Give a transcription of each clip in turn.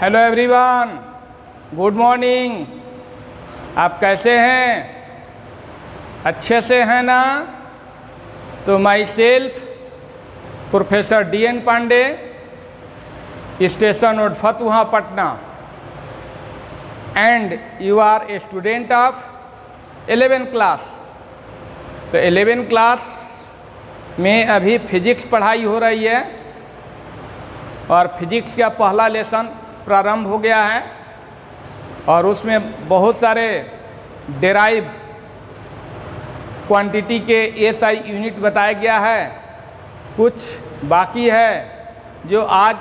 Hello everyone, good morning. आप कैसे हैं? अच्छे से हैं ना? तो myself professor DN Pandey, station road Fatuha Patna, and you are a student of 11th class. तो 11th क्लास में अभी फिजिक्स पढ़ाई हो रही है और फिजिक्स का पहला लेसन प्रारंभ हो गया है और उसमें बहुत सारे डेराइव क्वांटिटी के SI यूनिट बताया गया है। कुछ बाकी है जो आज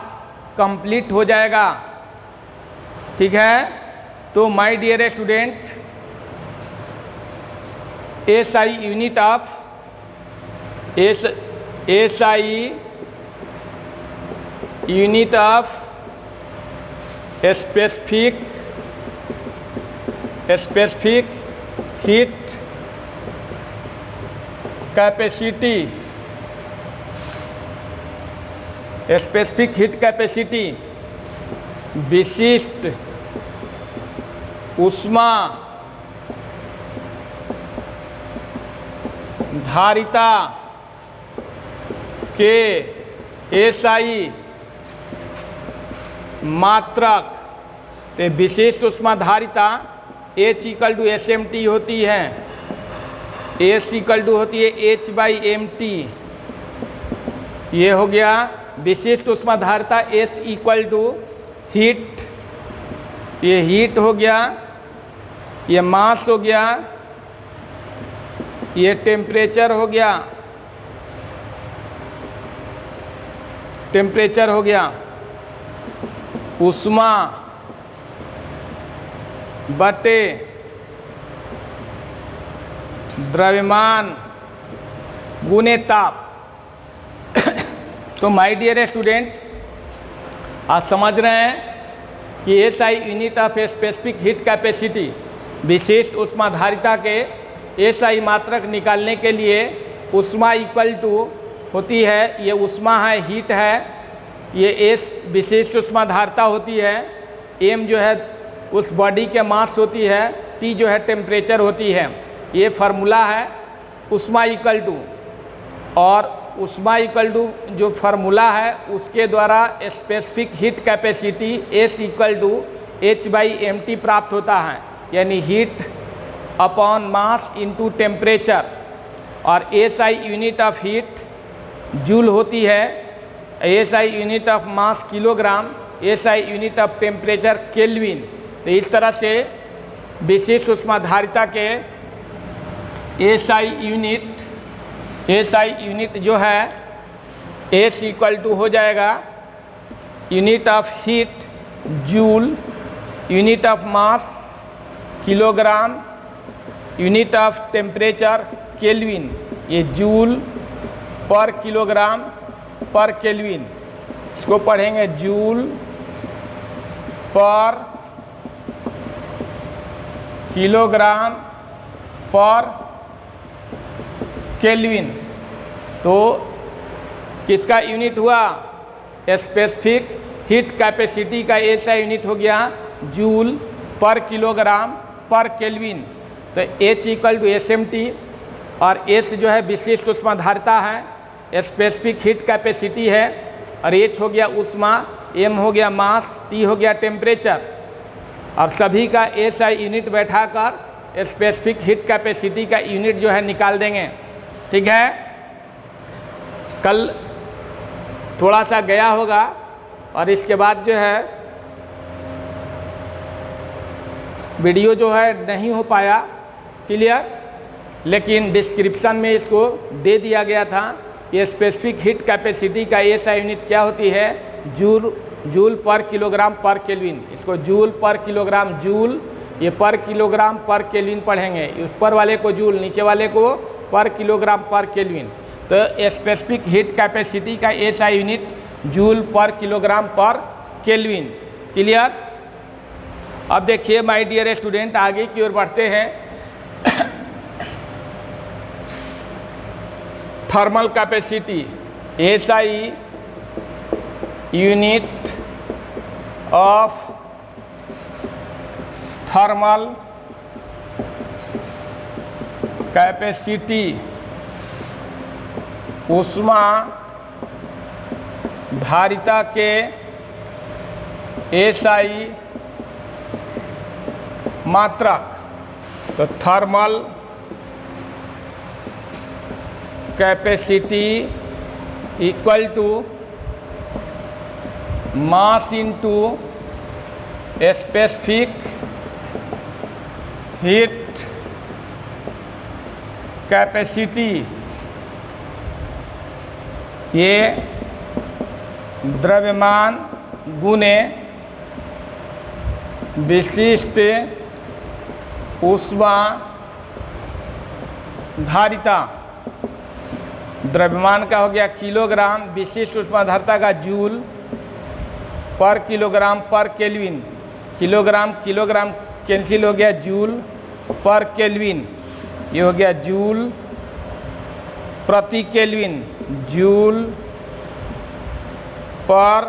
कंप्लीट हो जाएगा, ठीक है। तो my dear student, SI unit of SI unit of specific heat capacity, specific heat capacity, विशिष्ट ऊष्मा धारिता के SI मात्रक। तो विशिष्ट ऊष्मा धारिता H = SMT होती है, S = होती है H/MT। ये हो गया विशिष्ट ऊष्मा धारिता। S = हीट, ये हीट हो गया, ये मास हो गया, ये टेम्परेचर हो गया, टेम्परेचर हो गया। ऊष्मा बटे द्रव्यमान गुने ताप। तो माय डियर स्टूडेंट, आज समझ रहे हैं कि SI unit of specific heat capacity, विशिष्ट ऊष्मा धारिता के SI मात्रक निकालने के लिए ऊष्मा इक्वल टू होती है, ये ऊष्मा है, हीट है, ये S विशिष्ट ऊष्मा धारिता होती है, M जो है उस बॉडी के मास होती है, T जो है टेम्परेचर होती है। ये फार्मूला है ऊष्मा इक्वल टू, और ऊष्मा इक्वल टू जो फार्मूला है उसके द्वारा specific heat capacity S = H/MT प्राप्त होता है, यानी heat upon mass into temperature. और SI unit of heat joule होती है, SI unit of mass kilogram, SI unit of temperature kelvin. तो इस तरह से विशिष्ट ऊष्मा धारिता के SI यूनिट जो है S = हो जाएगा unit of heat joule, unit of mass kilogram, unit of temperature kelvin. ये joule per kilogram per kelvin, इसको पढ़ेंगे joule per kilogram per kelvin. तो किसका यूनिट हुआ? स्पेसिफिक हीट कैपेसिटी का SI यूनिट हो गया joule per kilogram per kelvin. तो H = SMT, और S जो है विशिष्ट ऊष्मा धारिता है, स्पेसिफिक हीट कैपेसिटी है, और H हो गया ऊष्मा, M हो गया मास, T हो गया टेम्परेचर। और सभी का SI यूनिट बैठाकर स्पेसिफिक हीट कैपेसिटी का यूनिट जो है निकाल देंगे, ठीक है। कल थोड़ा सा गया होगा और इसके बाद जो है वीडियो जो है नहीं हो पाया क्लियर, लेकिन डिस्क्रिप्शन में इसको दे दिया गया था। ये स्पेसिफिक हीट कैपेसिटी का SI यूनिट क्या होती है? Joule per kilogram per kelvin. इसको जूल पर किलोग्राम, जूल ये पर किलोग्राम पर केल्विन पढ़ेंगे, ऊपर वाले को जूल, नीचे वाले को पर किलोग्राम पर केल्विन। तो स्पेसिफिक हीट कैपेसिटी का SI unit joule per kilogram per kelvin, clear. अब देखिए माय डियर स्टूडेंट, आगे की ओर बढ़ते हैं। Thermal capacity SI unit of thermal capacity, ऊष्मा धारिता के एसआई मात्रक। तो thermal capacity equal to mass into specific heat capacity. ये द्रव्यमान गुने विशिष्ट ऊष्मा धारिता। द्रव्यमान का हो गया किलोग्राम, विशिष्ट ऊष्मा धारिता का joule per kilogram per kelvin. Kilogram kilogram cancel हो गया, जूल पर केल्विन। ये हो गया जूल प्रति केल्विन, जूल पर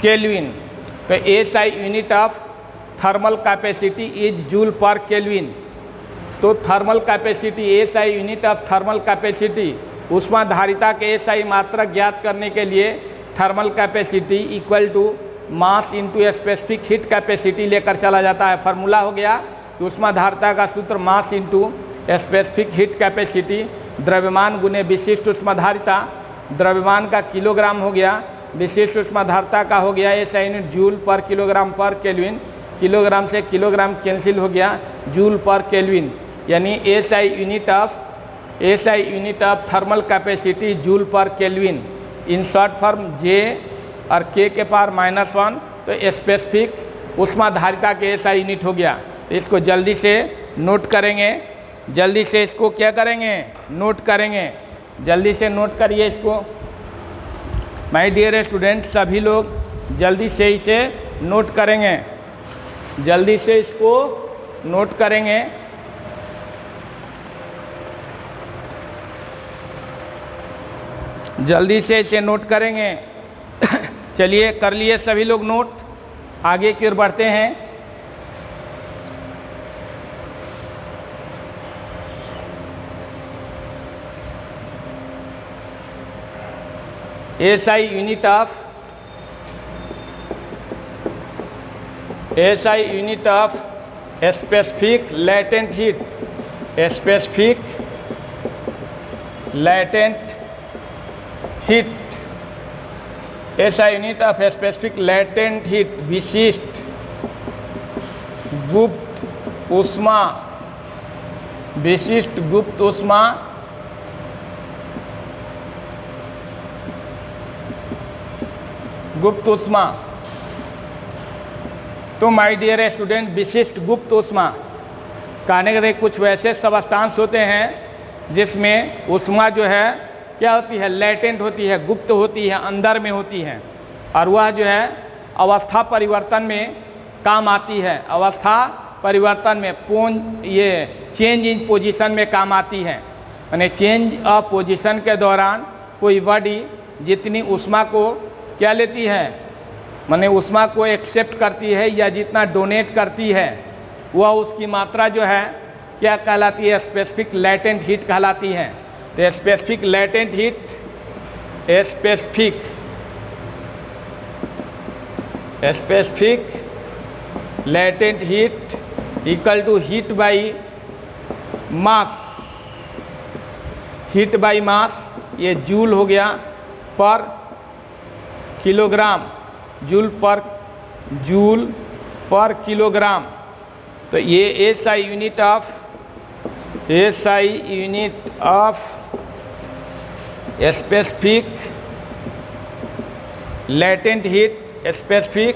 केल्विन। तो SI unit of thermal capacity is joule per kelvin. तो thermal capacity, SI unit of thermal capacity, ऊष्मा धारिता के एसआई मात्रक ज्ञात करने के लिए thermal capacity equal to mass into specific heat capacity लेकर चला जाता है। फार्मूला हो गया कि ऊष्मा धारिता का सूत्र मास इंटू स्पेसिफिक हीट कैपेसिटी, द्रव्यमान गुने विशिष्ट ऊष्मा धारिता। द्रव्यमान का किलोग्राम हो गया, विशिष्ट ऊष्मा धारिता का हो गया SI unit joule per kilogram per kelvin. Kilogram से किलोग्राम कैंसिल हो गया, जूल पर केल्विन। यानी SI unit of thermal capacity joule per kelvin. In short form J और के पावर -1। तो स्पेसिफिक ऊष्मा धारिता के एसआई यूनिट हो गया। तो इसको जल्दी से नोट करेंगे, जल्दी से इसको क्या करेंगे, नोट करेंगे। जल्दी से नोट करिए इसको माय डियर स्टूडेंट। सभी लोग जल्दी से इसे नोट करेंगे, जल्दी से इसको नोट करेंगे। जल्दी से इसे नोट करेंगे। चलिए कर लिए सभी लोग नोट, आगे की ओर बढ़ते हैं। SI unit of specific latent heat, specific latent heat, SI unit of specific latent heat, विशिष्ट गुप्त ऊष्मा, विशिष्ट गुप्त ऊष्मा गुप्त ऊष्मा। तो माय डियर स्टूडेंट, विशिष्ट गुप्त ऊष्मा कहने के लिए कुछ वैसे सबस्टांस होते हैं जिसमें ऊष्मा जो है क्या होती है, लैटेंट होती है, गुप्त होती है, अंदर में होती है, और वह जो है अवस्था परिवर्तन में काम आती है। अवस्था परिवर्तन में ये चेंज इन पोजीशन में काम आती है। यानी चेंज ऑफ पोजीशन के दौरान कोई बॉडी जितनी ऊष्मा को क्या लेती है, माने ऊष्मा को एक्सेप्ट करती है या जितना डोनेट करती है, वह उसकी मात्रा जो है क्या कहलाती है, स्पेसिफिक लैटेंट हीट कहलाती है। तो specific latent heat, specific latent heat equal to heat by mass, heat by mass. ये जूल हो गया पर किलोग्राम, जूल पर किलोग्राम। तो ये SI unit of specific latent heat, specific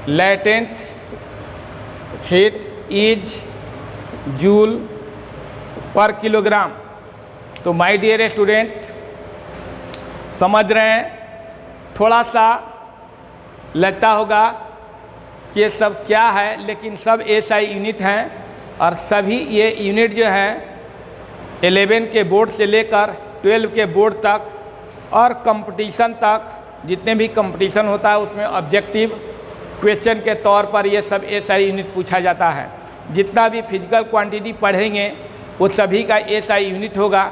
latent heat is joule per kilogram. तो my dear student, समझ रहे हैं, थोड़ा सा लगता होगा कि ये सब क्या है, लेकिन सब एसआई यूनिट हैं और सभी ये यूनिट जो है 11 के बोर्ड से लेकर 12 के बोर्ड तक और कंपटीशन तक जितने भी कंपटीशन होता है उसमें ऑब्जेक्टिव क्वेश्चन के तौर पर ये सब एसआई यूनिट पूछा जाता है। जितना भी फिजिकल क्वांटिटी पढ़ेंगे वो सभी का एसआई यूनिट होगा,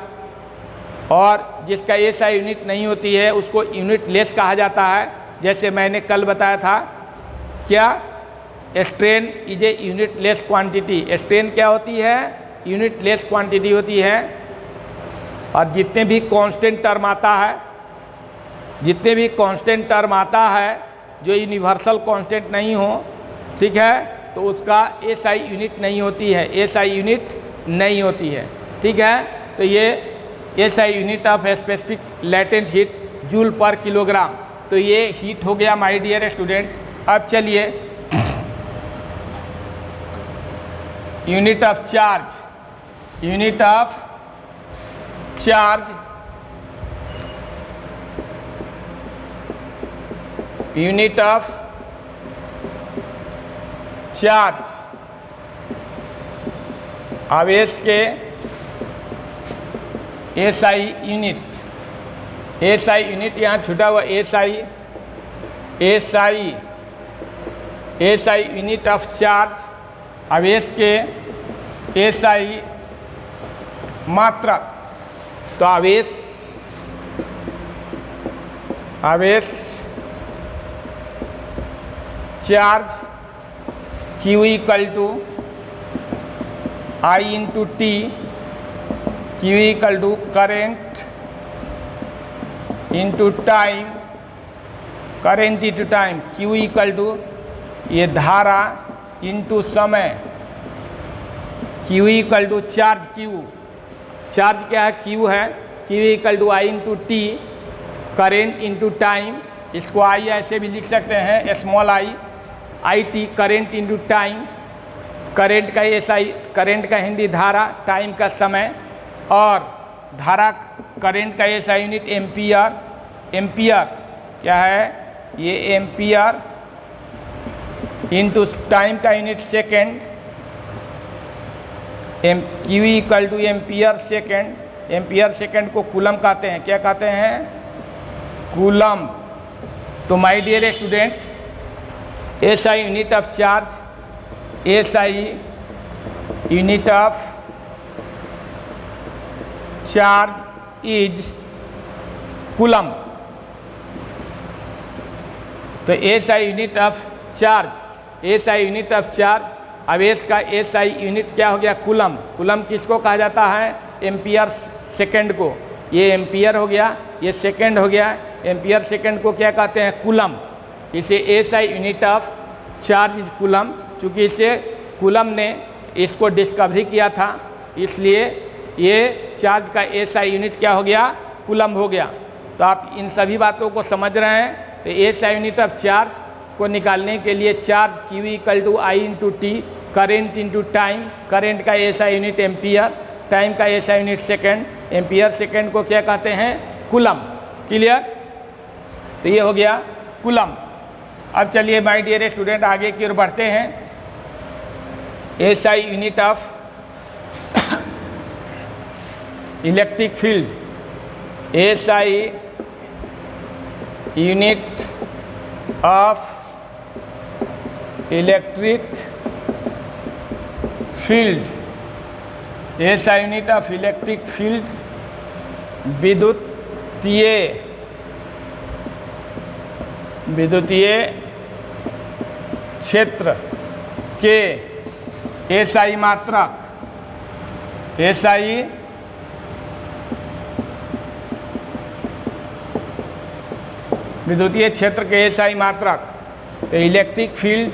और जिसका एसआई यूनिट नहीं होती है उसको यूनिट लेस कहा जाता है। जैसे मैंने कल बताया था, क्या strain is a unit less quantity. Strain क्या होती है? यूनिट लेस क्वांटिटी होती है। और जितने भी कांस्टेंट टर्म आता है, जितने भी कांस्टेंट टर्म आता है जो यूनिवर्सल कांस्टेंट नहीं हो, ठीक है, तो उसका एसआई यूनिट नहीं होती है, एसआई यूनिट नहीं होती है, ठीक है। तो ये SI unit of specific latent heat joule per kilogram. तो ये हीट हो गया माय डियर स्टूडेंट। अब चलिए unit of charge, unit of charge, unit of charge, आवेश के एसआई यूनिट, एसआई यूनिट यहाँ छूटा हुआ, SI, SI, SI unit of charge, आवेश के एसआई मात्रक। तो आवेश, आवेश charge Q equal to I into T, Q equal to current into time, current into time, Q equal to ये धारा इंटू समय, Q equal to charge Q, charge क्या है? Q है, Q equal to I into T, current into time, इसको I ऐसे भी लिख सकते हैं, small I T, current into time, current का एसआई, करेंट का हिंदी धारा, टाइम का समय, और धारा करेंट का एसआई यूनिट एम्पियर, एम्पियर क्या है? ये एम्पियर इंटू टाइम का unit second, Q equal to ampere second, ampere second को कूलम कहते हैं, क्या कहते हैं? कूलम। तो my dear student, SI unit of charge, SI unit of charge is coulomb. तो SI unit of charge, SI unit of charge, आवेश का एसआई यूनिट क्या हो गया? कूलम। कूलम किसको कहा जाता है? एम्पियर सेकेंड को। ये एम्पियर हो गया, ये सेकेंड हो गया, एम्पियर सेकेंड को क्या कहते हैं? कूलम। इसे SI unit of charge is coulomb. चूँकि इसे कूलम ने इसको डिस्कवरी किया था, इसलिए ये चार्ज का एसआई यूनिट क्या हो गया? कूलम हो गया। तो आप इन सभी बातों को समझ रहे हैं। तो एसआई यूनिट ऑफ चार्ज को निकालने के लिए charge Q equal to I into T, current into time, current का एसआई यूनिट एम्पियर, टाइम का SI unit second, ampere second को क्या कहते हैं? कूलम। क्लियर? तो ये हो गया कूलम। अब चलिए माय डियर स्टूडेंट आगे की ओर बढ़ते हैं। SI unit of electric field, SI unit of electric field, SI unit of electric field, विद्युतीय, विद्युतीय क्षेत्र के एसआई मात्रक, एसआई विद्युतीय क्षेत्र के एसआई मात्रक। तो electric field,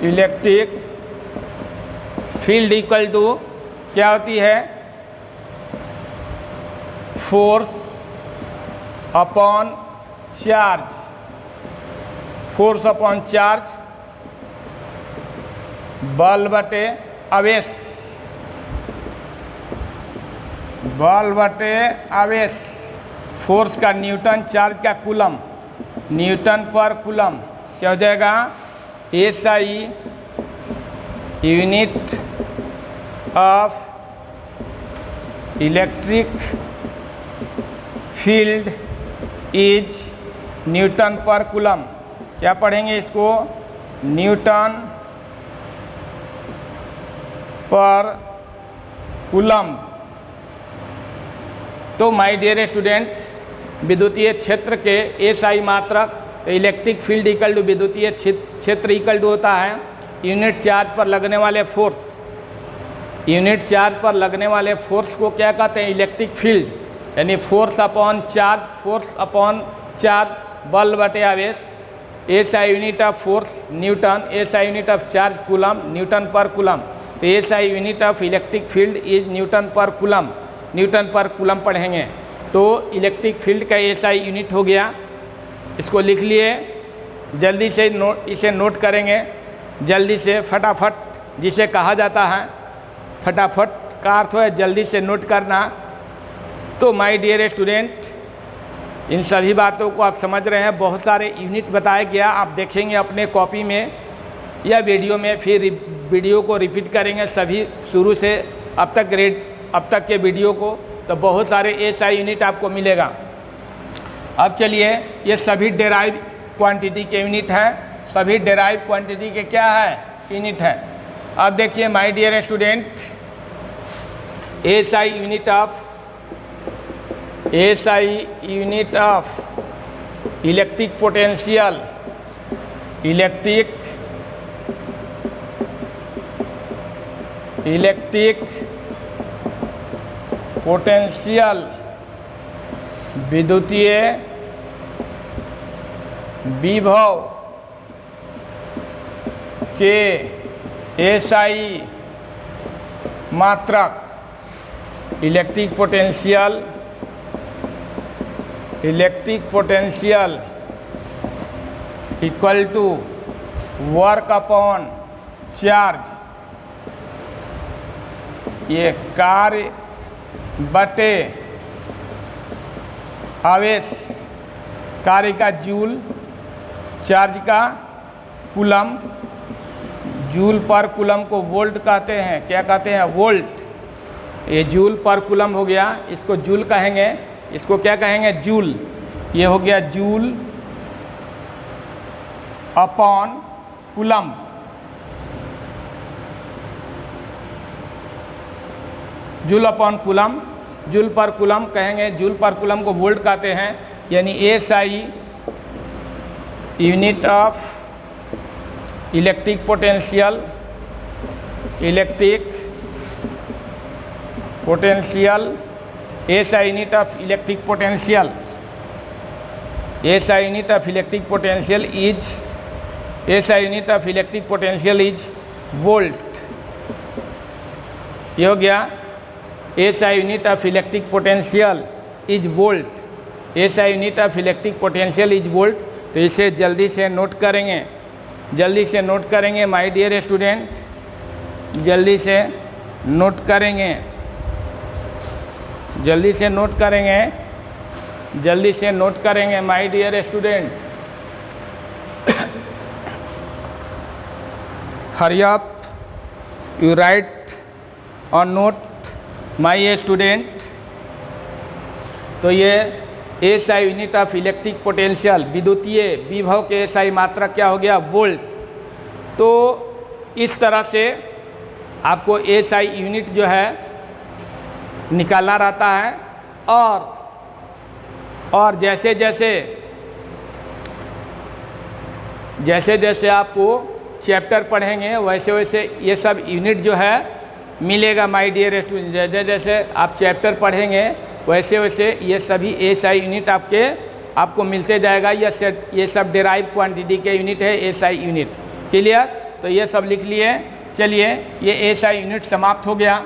electric field equal to क्या होती है? Force upon charge, force upon charge, बल बटे आवेश, बल बटे आवेश, फोर्स का न्यूटन, चार्ज का कूलम, न्यूटन पर कूलम क्या हो जाएगा? SI unit of electric field is newton पर कूलम। क्या पढ़ेंगे इसको? न्यूटन पर कूलम। तो माय डियर स्टूडेंट, विद्युतीय क्षेत्र के एसआई मात्रक, तो इलेक्ट्रिक फील्ड इक्वल टू विद्युतीय क्षेत्र इक्वल टू होता है यूनिट चार्ज पर लगने वाले फोर्स। यूनिट चार्ज पर लगने वाले फोर्स को क्या कहते हैं? इलेक्ट्रिक फील्ड, यानी force upon charge, force upon charge, बल बटे आवेश। SI unit of force Newton, SI unit of charge coulomb, newton पर कूलम। तो SI unit of electric field is newton पर कूलम, न्यूटन पर कूलम पढ़ेंगे। तो इलेक्ट्रिक फील्ड का एसआई यूनिट हो गया, इसको लिख लिए। जल्दी से इसे नोट करेंगे, जल्दी से फटाफट, जिसे कहा जाता है फटाफट का अर्थ है जल्दी से नोट करना। तो माय डियर स्टूडेंट, इन सभी बातों को आप समझ रहे हैं। बहुत सारे यूनिट बताया गया, आप देखेंगे अपने कॉपी में या वीडियो में, फिर वीडियो को रिपीट करेंगे सभी शुरू से अब तक के वीडियो को, तो बहुत सारे एसआई यूनिट आपको मिलेगा। अब चलिए, ये सभी डेराइव क्वांटिटी के यूनिट हैं, सभी डेराइव क्वांटिटी के क्या है? यूनिट है। अब देखिए my dear student, SI unit of electric potential, electric potential विद्युतीय विभव के एसआई मात्रक, electric potential equal to work upon charge, ये कार्य बटे आवेश, कार्य का जूल, चार्ज का कूलम, जूल पर कूलम को वोल्ट कहते हैं। क्या कहते हैं? वोल्ट। ये जूल पर कूलम हो गया, इसको जूल कहेंगे, इसको क्या कहेंगे? जूल। ये हो गया joule upon coulomb. Joule upon coulomb, joule पर कूलम कहेंगे, जूल पर कूलम को वोल्ट कहते हैं। यानी SI unit of electric potential, SI unit of electric potential, SI unit of electric potential is, SI unit of electric potential is volt. ये हो गया SI unit of electric potential is volt, SI unit of electric potential is volt. तो इसे जल्दी से note करेंगे, जल्दी से नोट करेंगे माय डियर स्टूडेंट, जल्दी से नोट करेंगे, जल्दी से नोट करेंगे, जल्दी से नोट करेंगे my dear student. Hurry up, you write और नोट माय स्टूडेंट। तो ये SI unit of electric potential, विद्युतीय विभव के एसआई मात्रक क्या हो गया? वोल्ट। तो इस तरह से आपको एसआई यूनिट जो है निकालना रहता है। और जैसे जैसे आपको चैप्टर पढ़ेंगे वैसे वैसे ये सब यूनिट जो है मिलेगा माय डियर स्टूडेंट। जैसे जैसे आप चैप्टर पढ़ेंगे वैसे वैसे ये सभी एसआई यूनिट आपको मिलते जाएगा। ये सब डेराइव क्वांटिटी के यूनिट है, एसआई यूनिट। क्लियर? तो ये सब लिख लिए। चलिए, ये एसआई यूनिट समाप्त हो गया,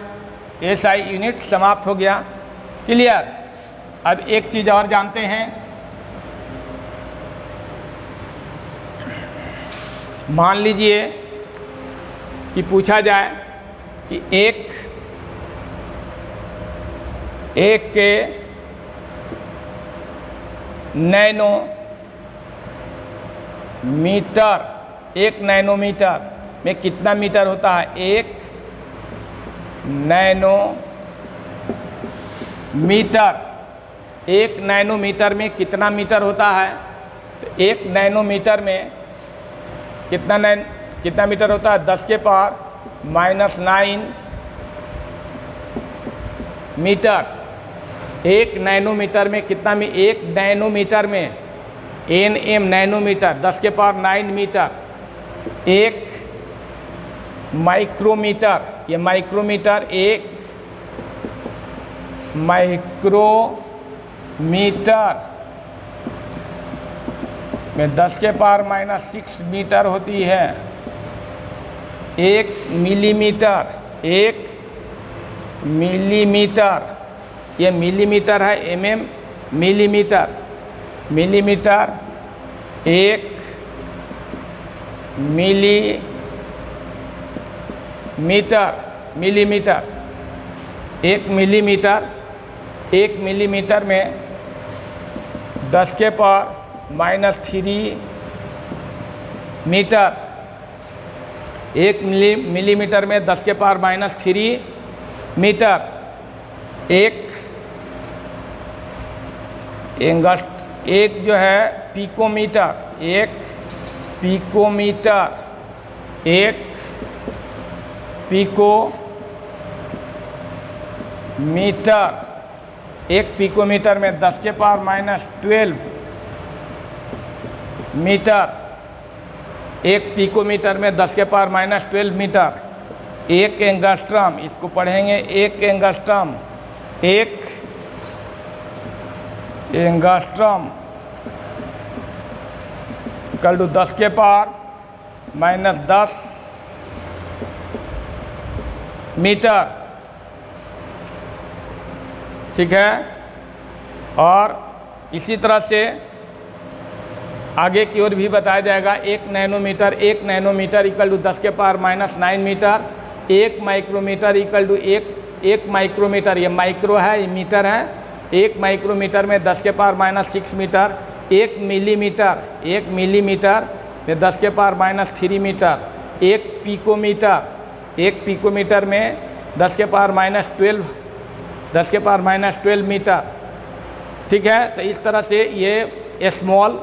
एसआई यूनिट समाप्त हो गया। क्लियर? अब एक चीज़ और जानते हैं, मान लीजिए कि पूछा जाए कि एक के नैनोमीटर, 1 नैनोमीटर में कितना मीटर होता है? 1 नैनोमीटर 1 नैनोमीटर में कितना मीटर होता है? तो 1 नैनोमीटर में कितना मीटर होता है? 10 के पावर -9 मीटर। 1 नैनोमीटर में कितना 1 नैनोमीटर में nm नैनोमीटर 10 के पावर 9 मीटर। 1 माइक्रोमीटर, ये माइक्रोमीटर, 1 माइक्रोमीटर में 10 के पावर -6 मीटर होती है। 1 मिलीमीटर, 1 मिलीमीटर, ये मिलीमीटर है, mm millimetre, millimetre, 1 millimetre, millimetre, 1 millimetre, 1 millimetre में 10 के पावर -3 मीटर। 1 मिलीमीटर में 10 के पावर -3 मीटर। 1 जो है पिकोमीटर, 1 पिकोमीटर, 1 पिकोमीटर, 1 पिकोमीटर में 10 के पावर -12 मीटर। 1 पिकोमीटर में 10 के पावर -12 मीटर। 1 एंगस्ट्रम, इसको पढ़ेंगे 1 एंगस्ट्रम, 1 एंगस्ट्रम इक्वल टू 10 के पावर -10 मीटर। ठीक है। और इसी तरह से आगे की ओर भी बताया जाएगा। 1 नैनोमीटर, 1 नैनोमीटर इक्वल टू 10 के power -9 metre. 1 micrometre equal to 1 micrometre, ये माइक्रो है, ये मीटर है। 1 माइक्रोमीटर में 10 के पावर -6 मीटर। 1 मिलीमीटर, 1 मिलीमीटर में 10 के पावर -3 मीटर। 1 पिकोमीटर, 1 पिकोमीटर में 10 के पावर -12, 10 के पावर -12 मीटर। ठीक है। तो इस तरह से ये स्मॉल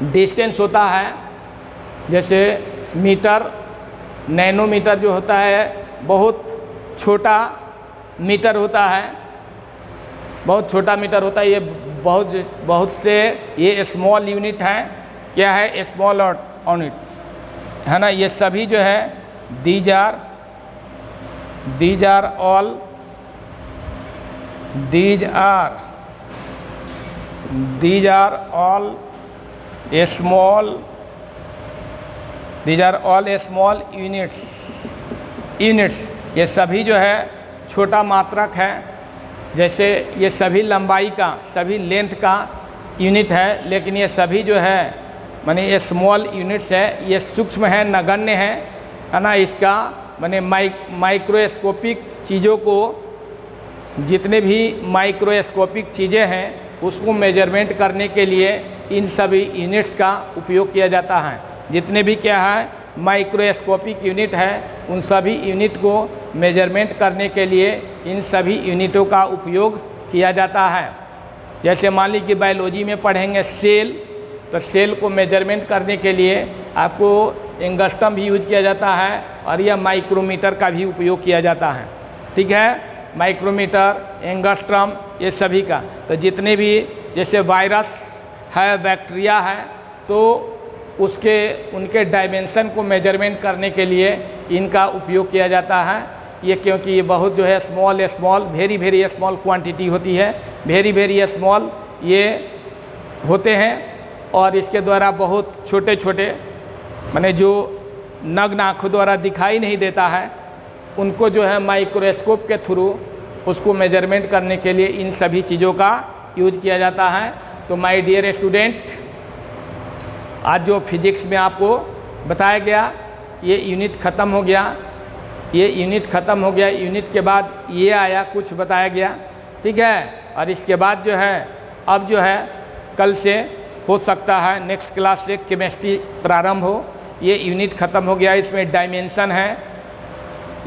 डिस्टेंस होता है। जैसे मीटर, नैनोमीटर जो होता है बहुत छोटा मीटर होता है, बहुत छोटा मीटर होता है। ये बहुत से ये स्मॉल यूनिट हैं। क्या है? स्मॉल यूनिट है ना। ये सभी जो है these are all small units. ये सभी जो है छोटा मात्रक है। जैसे ये सभी लंबाई का, सभी लेंथ का यूनिट है, लेकिन ये सभी जो है माने ये स्मॉल यूनिट्स है। ये सूक्ष्म है, नगण्य है ना। इसका माने माइक्रोस्कोपिक चीज़ों को, जितने भी माइक्रोस्कोपिक चीज़ें हैं उसको मेजरमेंट करने के लिए इन सभी यूनिट्स का उपयोग किया जाता है। जितने भी क्या है माइक्रोस्कोपिक यूनिट है, उन सभी यूनिट को मेजरमेंट करने के लिए इन सभी यूनिटों का उपयोग किया जाता है। जैसे मान लीजिए बायोलॉजी में पढ़ेंगे सेल, तो सेल को मेजरमेंट करने के लिए आपको एंगस्ट्रम भी यूज किया जाता है और यह माइक्रोमीटर का भी उपयोग किया जाता है। ठीक है। माइक्रोमीटर, एंगस्ट्रम, ये सभी का। तो जितने भी जैसे वायरस है, बैक्टीरिया है, तो उनके डायमेंशन को मेजरमेंट करने के लिए इनका उपयोग किया जाता है। ये क्योंकि ये बहुत जो है स्मॉल वेरी स्मॉल क्वांटिटी होती है, वेरी स्मॉल ये होते हैं। और इसके द्वारा बहुत छोटे माने जो नग्न आँखों द्वारा दिखाई नहीं देता है, उनको जो है माइक्रोस्कोप के थ्रू उसको मेजरमेंट करने के लिए इन सभी चीज़ों का यूज किया जाता है। तो माय डियर स्टूडेंट, आज जो फिजिक्स में आपको बताया गया ये यूनिट ख़त्म हो गया। यूनिट के बाद ये आया, कुछ बताया गया। ठीक है। और इसके बाद जो है अब जो है कल से हो सकता है नेक्स्ट क्लास से केमिस्ट्री प्रारंभ हो। ये यूनिट ख़त्म हो गया। इसमें डायमेंशन है,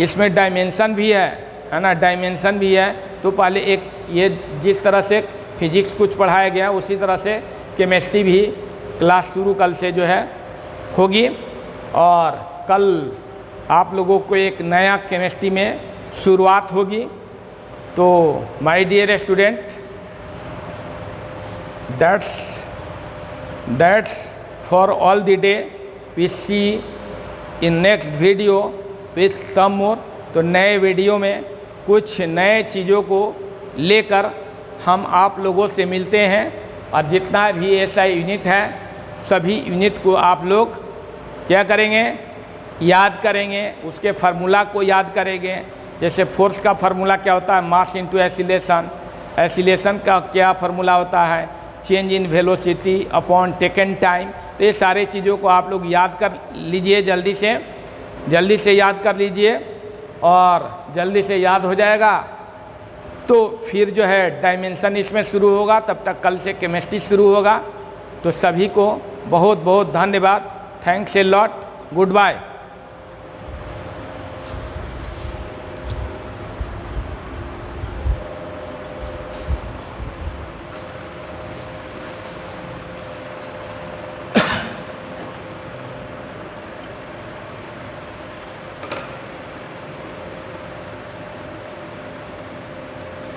इसमें डायमेंशन भी है ना, डायमेंशन भी है। तो पहले एक ये जिस तरह से फिजिक्स कुछ पढ़ाया गया, उसी तरह से केमिस्ट्री भी क्लास शुरू कल से जो है होगी। और कल आप लोगों को एक नया केमिस्ट्री में शुरुआत होगी। तो my dear student, that's for all the day. We see in next video with some more. तो नए वीडियो में कुछ नए चीज़ों को लेकर हम आप लोगों से मिलते हैं। और जितना भी ऐसा यूनिट है सभी यूनिट को आप लोग क्या करेंगे, याद करेंगे, उसके फार्मूला को याद करेंगे। जैसे फोर्स का फार्मूला क्या होता है, मास इंटू एसिलेशन। एसिलेशन का क्या फार्मूला होता है, change in velocity upon taken time. तो ये सारे चीज़ों को आप लोग याद कर लीजिए, जल्दी से याद कर लीजिए। और जल्दी से याद हो जाएगा तो फिर जो है डायमेंशन इसमें शुरू होगा, तब तक कल से केमिस्ट्री शुरू होगा। तो सभी को बहुत बहुत धन्यवाद। Thanks a lot, good bye.